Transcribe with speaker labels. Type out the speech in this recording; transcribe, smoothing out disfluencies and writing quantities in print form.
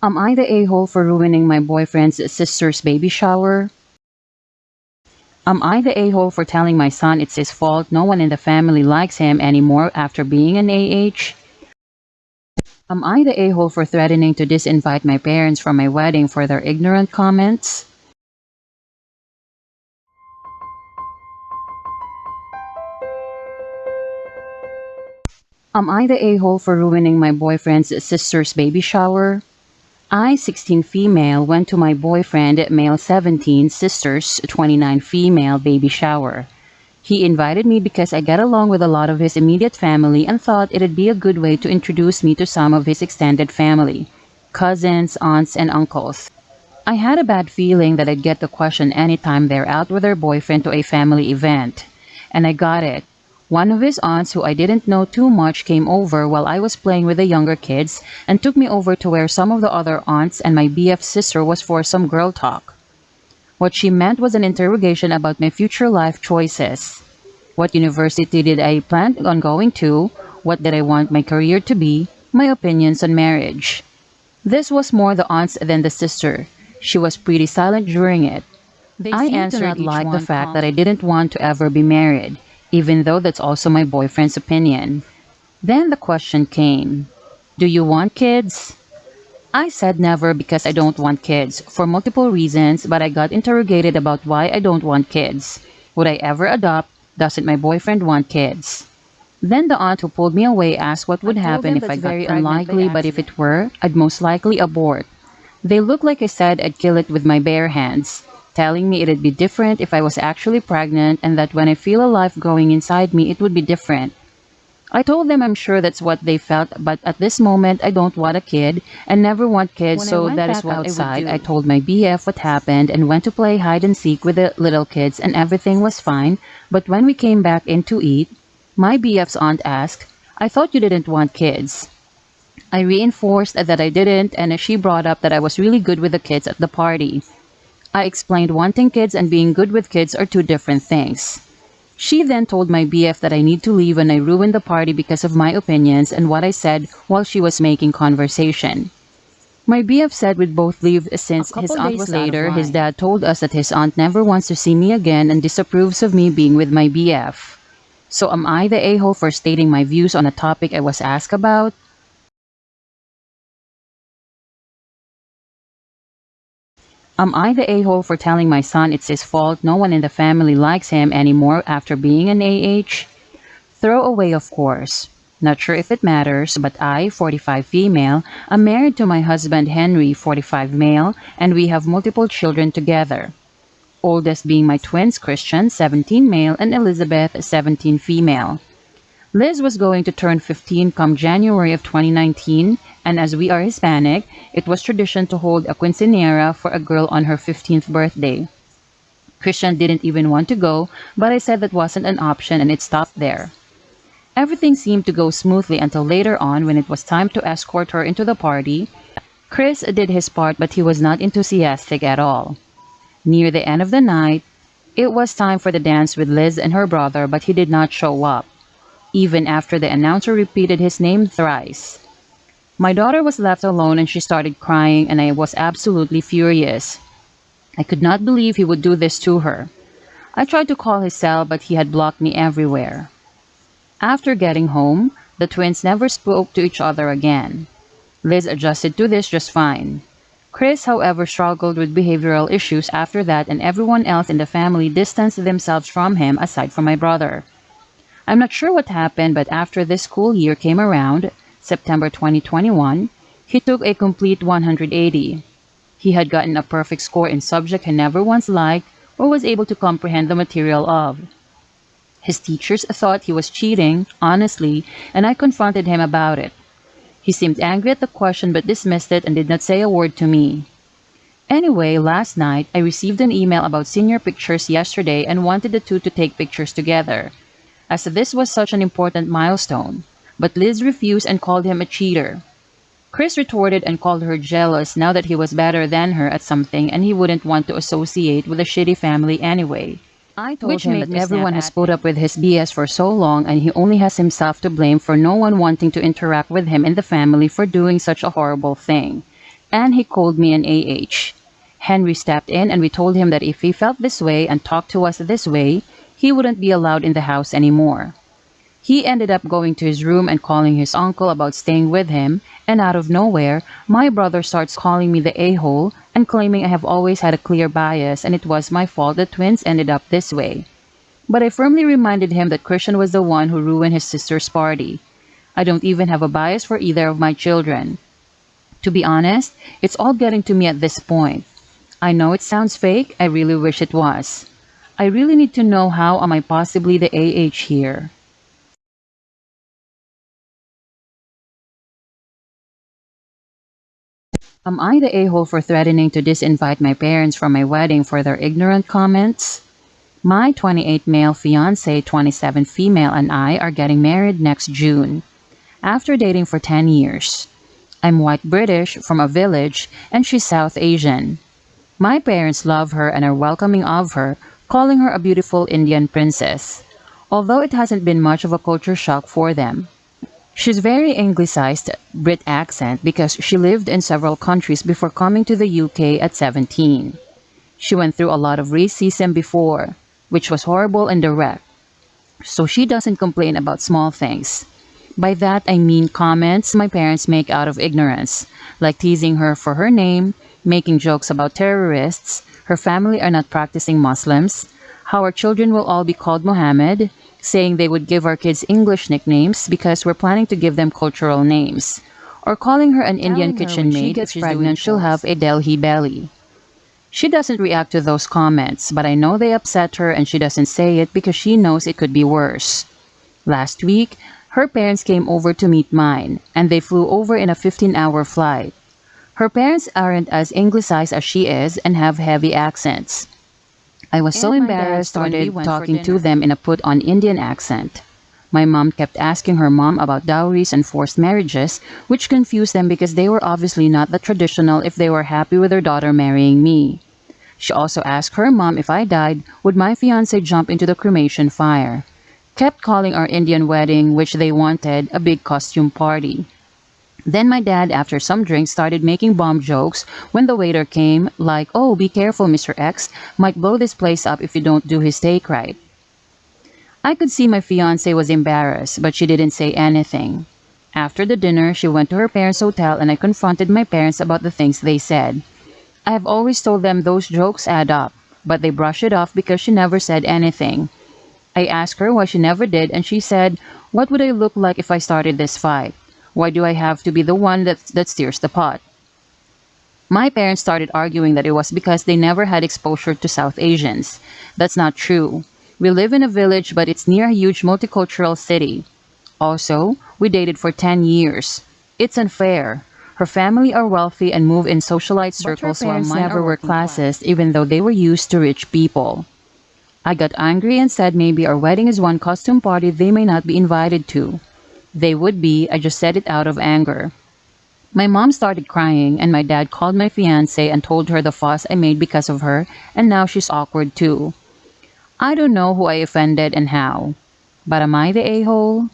Speaker 1: Am I the a-hole for ruining my boyfriend's sister's baby shower? Am I the a-hole for telling my son it's his fault no one in the family likes him anymore after being an AH? Am I the a-hole for threatening to disinvite my parents from my wedding for their ignorant comments? Am I the a-hole for ruining my boyfriend's sister's baby shower? I, 16 female, went to my boyfriend, male 17, sister's 29 female baby shower. He invited me because I get along with a lot of his immediate family and thought it'd be a good way to introduce me to some of his extended family, cousins, aunts, and uncles. I had a bad feeling that I'd get the question anytime they're out with their boyfriend to a family event. And I got it. One of his aunts, who I didn't know too much, came over while I was playing with the younger kids and took me over to where some of the other aunts and my BF sister was for some girl talk. What she meant was an interrogation about my future life choices. What university did I plan on going to? What did I want my career to be? My opinions on marriage. This was more the aunts than the sister. She was pretty silent during it. I answered like the fact that I didn't want to ever be married, even though that's also my boyfriend's opinion. Then the question came, do you want kids? I said never because I don't want kids, for multiple reasons, but I got interrogated about why I don't want kids. Would I ever adopt? Doesn't my boyfriend want kids? Then the aunt who pulled me away asked what would happen if I got very unlikely, but if it were, I'd most likely abort. They looked like I said I'd kill it with my bare hands, telling me it'd be different if I was actually pregnant and that when I feel a life growing inside me, it would be different. I told them I'm sure that's what they felt, but at this moment I don't want a kid and never want kids, so that is what outside I told my BF what happened and went to play hide and seek with the little kids and everything was fine, but when we came back in to eat, my BF's aunt asked, I thought you didn't want kids. I reinforced that I didn't and she brought up that I was really good with the kids at the party. I explained wanting kids and being good with kids are two different things. She then told my BF that I need to leave and I ruined the party because of my opinions and what I said while she was making conversation. My BF said we'd both leave since his aunt was later. His dad told us that his aunt never wants to see me again and disapproves of me being with my BF. So am I the a-hole for stating my views on a topic I was asked about? Am I the a-hole for telling my son it's his fault no one in the family likes him anymore after being an AH? Throw away, of course. Not sure if it matters, but I, 45 female, am married to my husband Henry, 45 male, and we have multiple children together. Oldest being my twins Christian, 17 male, and Elizabeth, 17 female. Liz was going to turn 15 come January of 2019, and as we are Hispanic, it was tradition to hold a quinceañera for a girl on her 15th birthday. Christian didn't even want to go, but I said that wasn't an option and it stopped there. Everything seemed to go smoothly until later on when it was time to escort her into the party. Chris did his part, but he was not enthusiastic at all. Near the end of the night, it was time for the dance with Liz and her brother, but he did not show up, even after the announcer repeated his name thrice. My daughter was left alone and she started crying and I was absolutely furious. I could not believe he would do this to her. I tried to call his cell but he had blocked me everywhere. After getting home, the twins never spoke to each other again. Liz adjusted to this just fine. Chris, however, struggled with behavioral issues after that and everyone else in the family distanced themselves from him aside from my brother. I'm not sure what happened, but after this school year came around, September 2021, he took a complete 180. He had gotten a perfect score in subject he never once liked or was able to comprehend the material of. His teachers thought he was cheating, honestly, and I confronted him about it. He seemed angry at the question but dismissed it and did not say a word to me. Anyway, last night, I received an email about senior pictures yesterday and wanted the two to take pictures together, as this was such an important milestone, but Liz refused and called him a cheater. Chris retorted and called her jealous now that he was better than her at something and he wouldn't want to associate with a shitty family anyway. I told him that everyone has put up with his BS for so long and he only has himself to blame for no one wanting to interact with him in the family for doing such a horrible thing. and he called me an AH. Henry stepped in and we told him that if he felt this way and talked to us this way, he wouldn't be allowed in the house anymore. He ended up going to his room and calling his uncle about staying with him, and out of nowhere, my brother starts calling me the a-hole and claiming I have always had a clear bias and it was my fault that twins ended up this way. But I firmly reminded him that Christian was the one who ruined his sister's party. I don't even have a bias for either of my children. To be honest, it's all getting to me at this point. I know it sounds fake, I really wish it was. I really need to know how am I possibly the AH here. Am I the a-hole for threatening to disinvite my parents from my wedding for their ignorant comments? My 28 male fiancé, 27 female, and I are getting married next June, after dating for 10 years. I'm white British from a village, and she's South Asian. My parents love her and are welcoming of her, calling her a beautiful Indian princess, although it hasn't been much of a culture shock for them. She's very anglicized Brit accent because she lived in several countries before coming to the UK at 17. She went through a lot of racism before, which was horrible and direct, so she doesn't complain about small things. By that I mean comments my parents make out of ignorance, like teasing her for her name, making jokes about terrorists, her family are not practicing Muslims, how our children will all be called Muhammad, saying they would give our kids English nicknames because we're planning to give them cultural names, or calling her an Indian kitchen maid if she's pregnant she'll have a Delhi belly. She doesn't react to those comments, but I know they upset her and she doesn't say it because she knows it could be worse. Last week, her parents came over to meet mine, and they flew over in a 15-hour flight. Her parents aren't as anglicized as she is and have heavy accents. I was so embarrassed when we started talking to them in a put-on Indian accent. My mom kept asking her mom about dowries and forced marriages, which confused them because they were obviously not that traditional if they were happy with their daughter marrying me. She also asked her mom if I died, would my fiancé jump into the cremation fire. Kept calling our Indian wedding, which they wanted, a big costume party. Then my dad, after some drinks, started making bomb jokes when the waiter came, like, "Oh, be careful, Mr. X, might blow this place up if you don't do his steak right." I could see my fiancé was embarrassed, but she didn't say anything. After the dinner, she went to her parents' hotel and I confronted my parents about the things they said. I have always told them those jokes add up, but they brush it off because she never said anything. I asked her why she never did and she said, "What would I look like if I started this fight? Why do I have to be the one that steers the pot?" My parents started arguing that it was because they never had exposure to South Asians. That's not true. We live in a village, but it's near a huge multicultural city. Also, we dated for 10 years. It's unfair. Her family are wealthy and move in socialite circles while mine never were classist even though they were used to rich people. I got angry and said maybe our wedding is one costume party they may not be invited to. They would be, I just said it out of anger. My mom started crying and my dad called my fiancé and told her the fuss I made because of her and now she's awkward too. I don't know who I offended and how. But am I the a-hole?